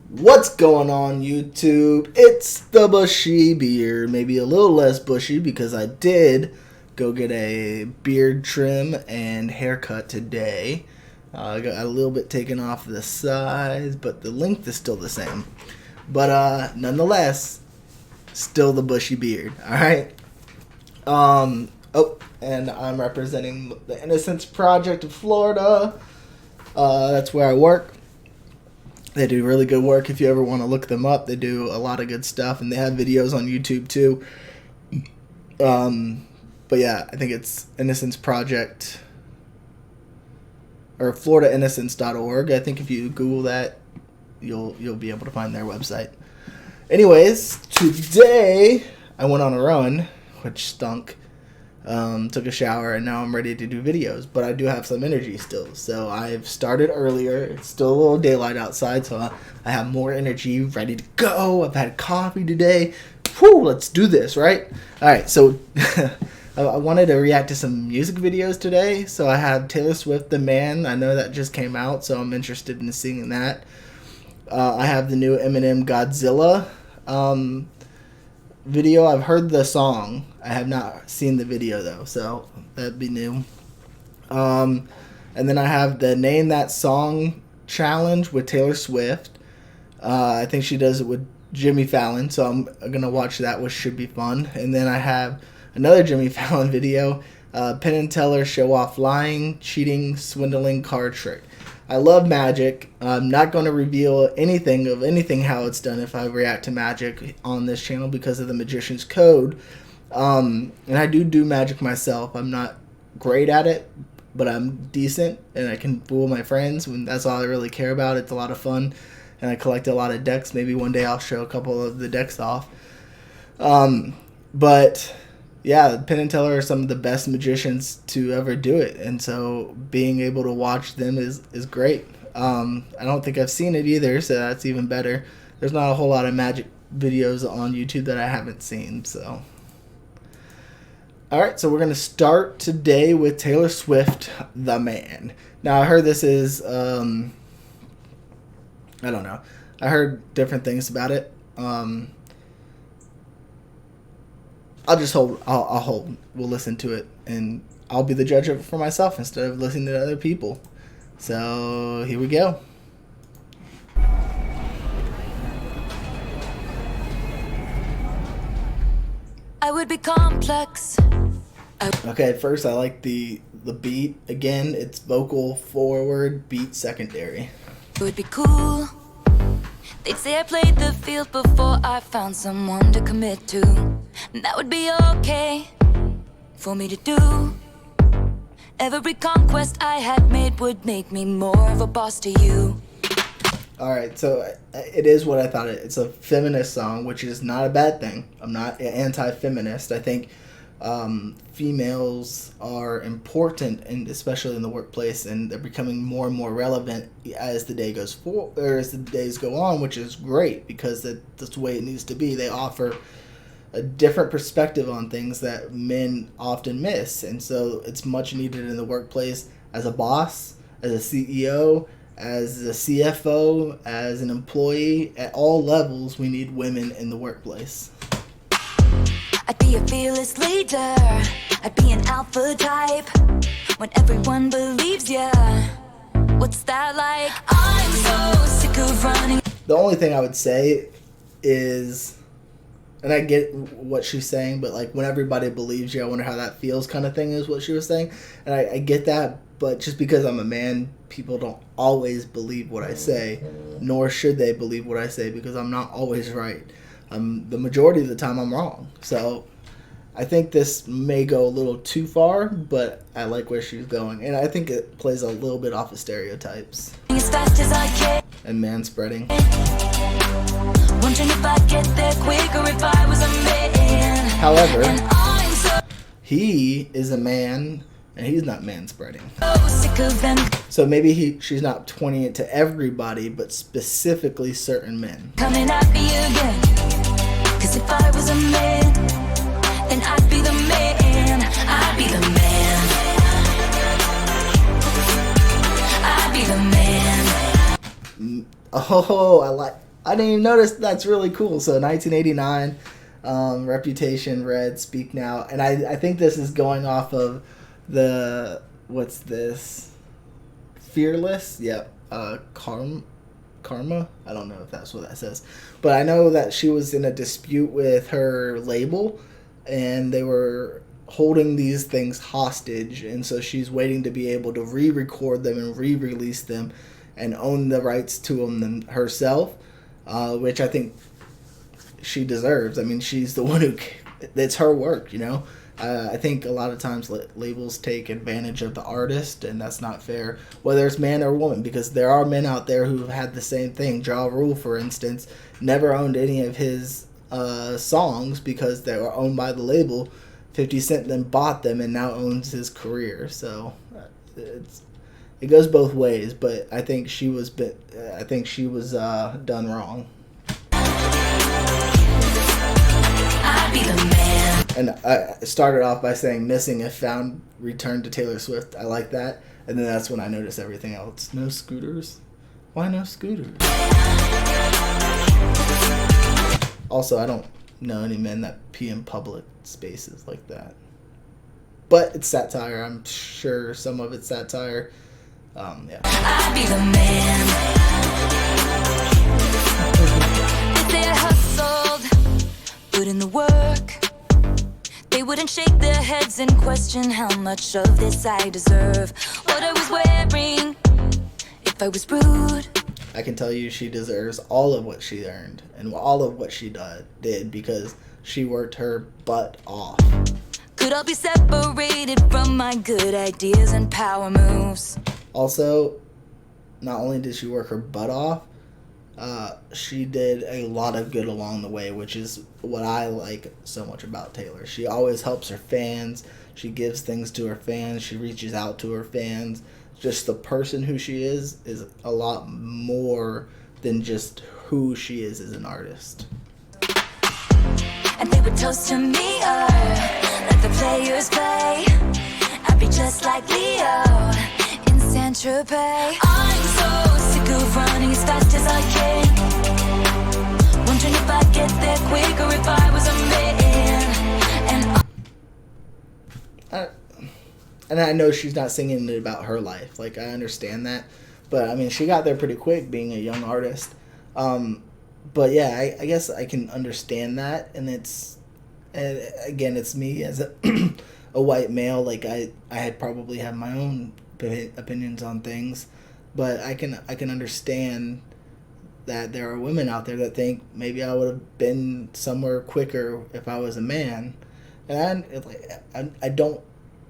What's going on, YouTube? It's the Bushy Beard. Maybe a little less bushy because I did go get a beard trim and haircut today. I got a little bit taken off the sides, but the length is still the same. But nonetheless, still the Bushy Beard. All right. And I'm representing the Innocence Project of Florida. That's where I work. They do really good work. If you ever want to look them up, they do a lot of good stuff, and they have videos on YouTube too. But yeah, I think it's Innocence Project or FloridaInnocence.org. I think if you Google that, you'll be able to find their website. Anyways, today I went on a run, which stunk. Took a shower, and now I'm ready to do videos, but I do have some energy still. So I've started earlier. It's still a little daylight outside, so I have more energy, ready to go. I've had coffee today. Whew, let's do this, right? All right, so I wanted to react to some music videos today. So I have Taylor Swift, The Man. I know that just came out, so I'm interested in seeing that. I have the new Eminem Godzilla video. I've heard the song. I have not seen the video though, so that'd be new. And then I have the Name That Song challenge with Taylor Swift. I think she does it with Jimmy Fallon, so I'm gonna watch that, which should be fun. And then I have another Jimmy Fallon video, Penn and Teller show off lying, cheating, swindling card trick. I love magic. I'm not going to reveal anything how it's done if I react to magic on this channel because of the Magician's Code. And I do magic myself. I'm not great at it, but I'm decent, and I can fool my friends when that's all I really care about. It's a lot of fun, and I collect a lot of decks. Maybe one day I'll show a couple of the decks off. But yeah, Penn and Teller are some of the best magicians to ever do it, and so being able to watch them is great. I don't think I've seen it either, so that's even better. There's not a whole lot of magic videos on YouTube that I haven't seen, so. Alright, so we're going to start today with Taylor Swift, The Man. Now, I heard this is, I don't know. I heard different things about it. I'll just hold. I'll hold. We'll listen to it, and I'll be the judge of it for myself instead of listening to other people. So here we go. I would be complex. Okay, at first I like the beat. Again, it's vocal forward, beat secondary. It would be cool. They'd say I played the field before I found someone to commit to. And that would be okay for me to do. Every conquest I had made would make me more of a boss to you. Alright, so it is what I thought. It's a feminist song, which is not a bad thing. I'm not anti-feminist. I think females are important, and especially in the workplace, and they're becoming more and more relevant as the day goes as the days go on, which is great because that's the way it needs to be. They offer a different perspective on things that men often miss, and so it's much needed in the workplace. As a boss, as a CEO, as a CFO, as an employee, at all levels, we need women in the workplace. I'd be a fearless leader. I'd be an alpha type. When everyone believes ya. What's that like? I'm so sick of running. The only thing I would say is, and I get what she's saying, but like when everybody believes you, I wonder how that feels kind of thing is what she was saying. And I get that, but just because I'm a man, people don't always believe what I say, nor should they believe what I say because I'm not always right. The majority of the time I'm wrong. So I think this may go a little too far, but I like where she's going. And I think it plays a little bit off of stereotypes As fast as I can. and manspreading. Wondering if I'd get there quicker if I was a man. However, And I'm so he is a man, and he's not manspreading. sick of them So maybe she's not pointing it to everybody, but specifically certain men. coming at me again. Cause if I was a man, then I'd be the man. I'd be the man. I'd be the man. Oh, I I didn't even notice. That's really cool. So 1989, Reputation, Red, Speak Now. And I think this is going off of the, what's this? Fearless? Yep. Karma? I don't know if that's what that says. But I know that she was in a dispute with her label, and they were holding these things hostage, and so she's waiting to be able to re-record them and re-release them and own the rights to them herself, which I think she deserves. I mean, she's the one who, it's her work, you know. I think a lot of times labels take advantage of the artist, and that's not fair, whether it's man or woman, because there are men out there who have had the same thing. Ja Rule, for instance, never owned any of his songs because they were owned by the label. 50 Cent then bought them and now owns his career. So it goes both ways, but I think she was done wrong. I'd be the man. And I started off by saying Missing If Found returned to Taylor Swift. I like that. And then that's when I noticed everything else. No scooters? Why no scooters? Also, I don't know any men that pee in public spaces like that. But it's satire. I'm sure some of it's satire. Yeah. I'd be the man. If they had hustled, put in the work, they wouldn't shake their heads and question how much of this I deserve. What I was wearing, if I was rude. I can tell you she deserves all of what she earned and all of what she did because she worked her butt off. Could all be separated from my good ideas and power moves. Also, not only did she work her butt off, she did a lot of good along the way, which is what I like so much about Taylor. She always helps her fans. She gives things to her fans. She reaches out to her fans. Just the person who she is a lot more than just who she is as an artist. And they would toast to me, let the players play. I'd be just like Leo in Saint-Tropez. I'm so sick of running as fast as I can, wondering if I'd get there quicker if I was a man. And I know she's not singing it about her life. Like, I understand that. But, I mean, she got there pretty quick being a young artist. But, yeah, I guess I can understand that. And again, it's me as a white male. Like, I had probably have my own opinions on things. But I can understand that there are women out there that think maybe I would have been somewhere quicker if I was a man. And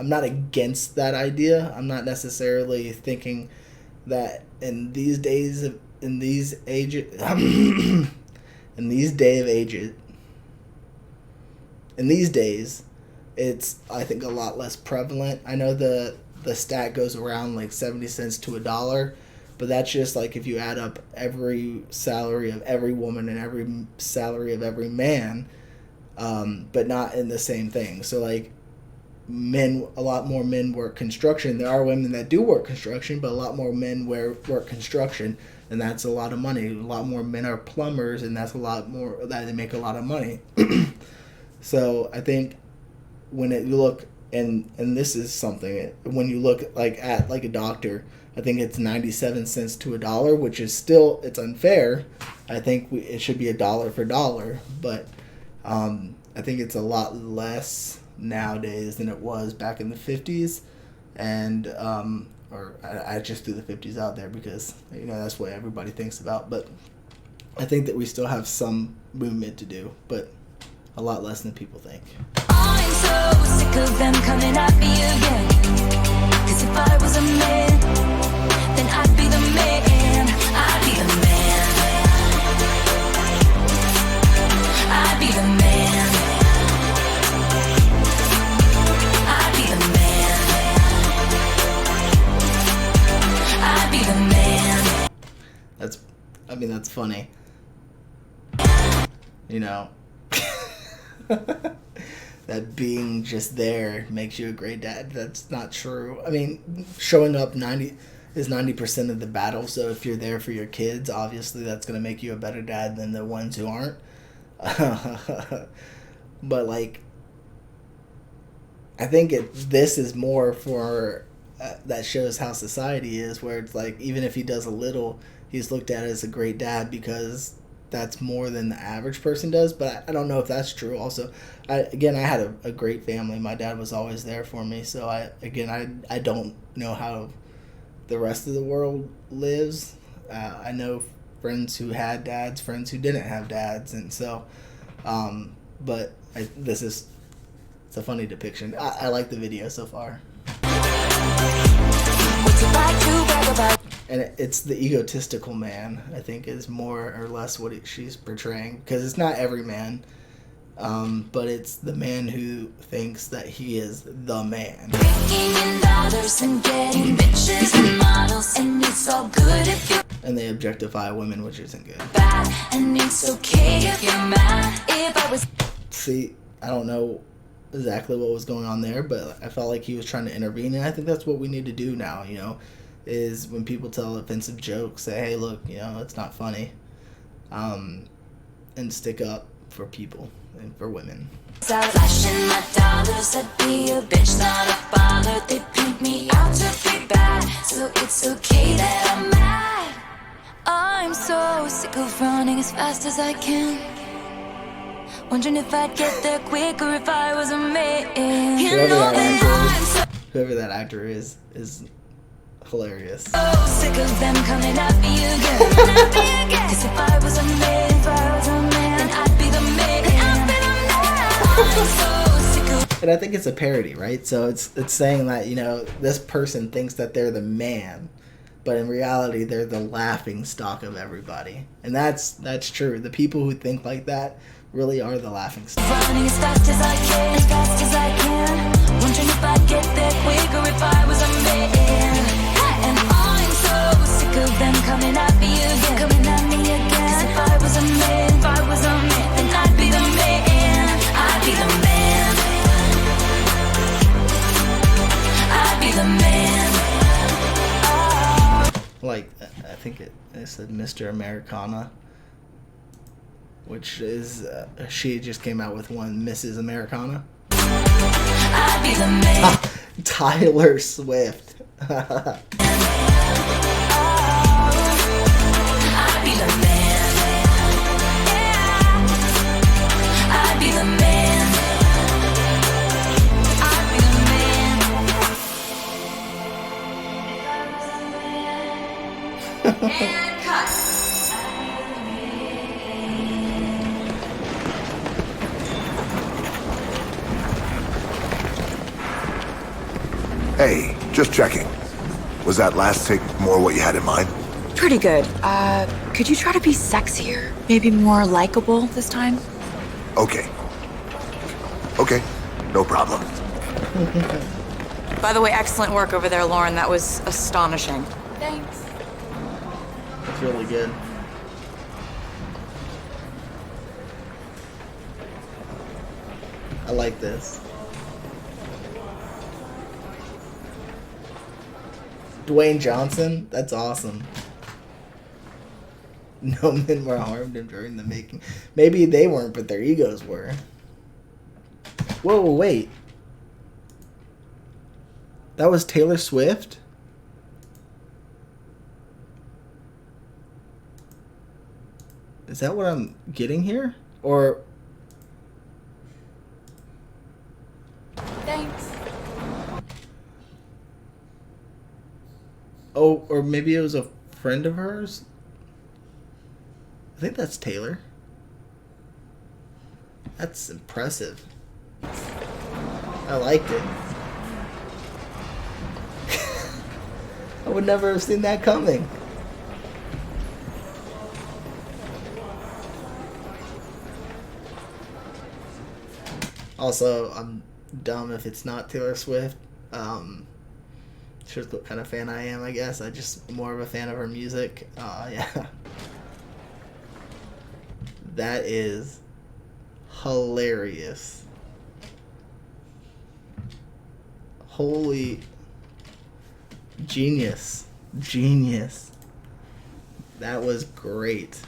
I'm not against that idea. I'm not necessarily thinking that in these days, it's, I think, a lot less prevalent. I know the stat goes around like 70 cents to $1, but that's just like if you add up every salary of every woman and every salary of every man, but not in the same thing. So like, a lot more men work construction. There are women that do work construction, but a lot more men work construction, and that's a lot of money. A lot more men are plumbers, and that's a lot more that they make a lot of money. So I think when you look, and this is something, when you look at a doctor, I think it's 97 cents to $1, which is still, it's unfair. I think it should be $1 for dollar, but I think it's a lot less nowadays than it was back in the 50s, and I just threw the 50s out there because that's what everybody thinks about, but I think that we still have some movement to do, but a lot less than people think. I'm so sick of them coming at me again, 'cause if I was a man, then I'd be the man. I'd be the man. I'd be the man. That's funny. That being just there makes you a great dad. That's not true. I mean, showing up is 90% of the battle. So if you're there for your kids, obviously that's going to make you a better dad than the ones who aren't. But like, I think this is more for that shows how society is, where it's like even if he does a little, he's looked at as a great dad because that's more than the average person does. But I don't know if that's true. Also, I had a great family. My dad was always there for me. So I don't know how the rest of the world lives. I know friends who had dads, friends who didn't have dads, and so. But it's a funny depiction. I like the video so far. And it's the egotistical man, I think, is more or less what she's portraying. Because it's not every man, but it's the man who thinks that he is the man. And they objectify women, which isn't good. See, I don't know exactly what was going on there, but I felt like he was trying to intervene, and I think that's what we need to do now, is when people tell offensive jokes, say, hey, look, it's not funny, and stick up for people and for women. Flashing my dollars, I'd be a bitch, not a baller. They paint me out to be bad, so it's okay that I'm mad. I'm so sick of running as fast as I can, wondering if I'd get there quicker if I was a man. Whoever that actor is hilarious. So sick of them coming at me again. 'Cause if I was a man, then I'd be the man. And I think it's a parody, right? So it's saying that, this person thinks that they're the man, but in reality they're the laughing stock of everybody. And that's true. The people who think like that really are the laughing stock. Running as fast as I can, as fast as I can. Wondering if I'd get there quicker if I was a man. And I'm so sick of them coming at me again, coming at me again. 'Cause if I was a man, then I'd be the man. I'd be the man. I'd be the man. Like, I think it said Mr. Americana, which is, she just came out with one, Mrs. Americana. I'd be the man. Tyler Swift. I'd be the man. I'd be the man. I'd be the man. And cut. Hey, just checking. Was that last take more what you had in mind? Pretty good. Could you try to be sexier? Maybe more likable this time? Okay. Okay, no problem. By the way, excellent work over there, Lauren. That was astonishing. Thanks. That's really good. I like this. Dwayne Johnson? That's awesome. No men were harmed during the making. Maybe they weren't, but their egos were. Whoa, wait. That was Taylor Swift? Is that what I'm getting here? Or... Thanks. Oh, or maybe it was a friend of hers? I think that's Taylor. That's impressive. I liked it. I would never have seen that coming. Also, I'm dumb if it's not Taylor Swift. Shows what kind of fan I am, I guess. I just more of a fan of her music. Yeah. That is hilarious. Holy genius. Genius. That was great.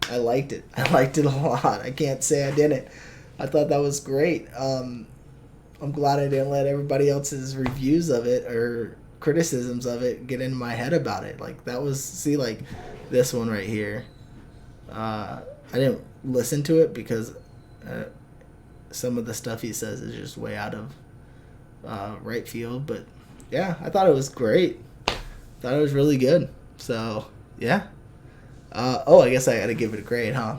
I liked it. I liked it a lot. I can't say I didn't. I thought that was great. I'm glad I didn't let everybody else's reviews of it or criticisms of it get into my head about it. Like, that was, see, like this one right here. I didn't listen to it because some of the stuff he says is just way out of right field. But yeah, I thought it was great. Thought it was really good. So yeah. I guess I gotta give it a grade, huh?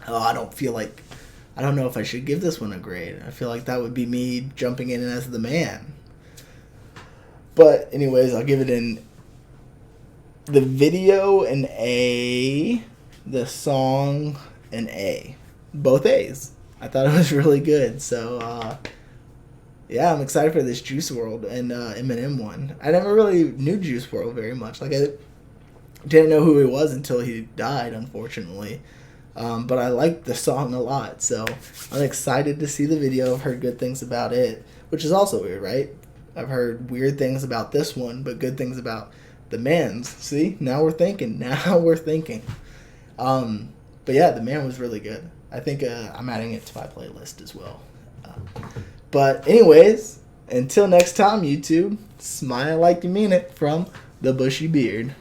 Oh, I don't know if I should give this one a grade. I feel like that would be me jumping in as the man. But anyways, I'll give it the video an A, the song an A. Both A's. I thought it was really good. So yeah, I'm excited for this Juice WRLD and Eminem one. I never really knew Juice WRLD very much. Like, I didn't know who he was until he died, unfortunately. But I liked the song a lot, so I'm excited to see the video. I've heard good things about it, which is also weird, right? I've heard weird things about this one, but good things about the man's. See? Now we're thinking. But yeah, the man was really good. I think I'm adding it to my playlist as well. But anyways, until next time, YouTube, smile like you mean it from the Bushy Beard.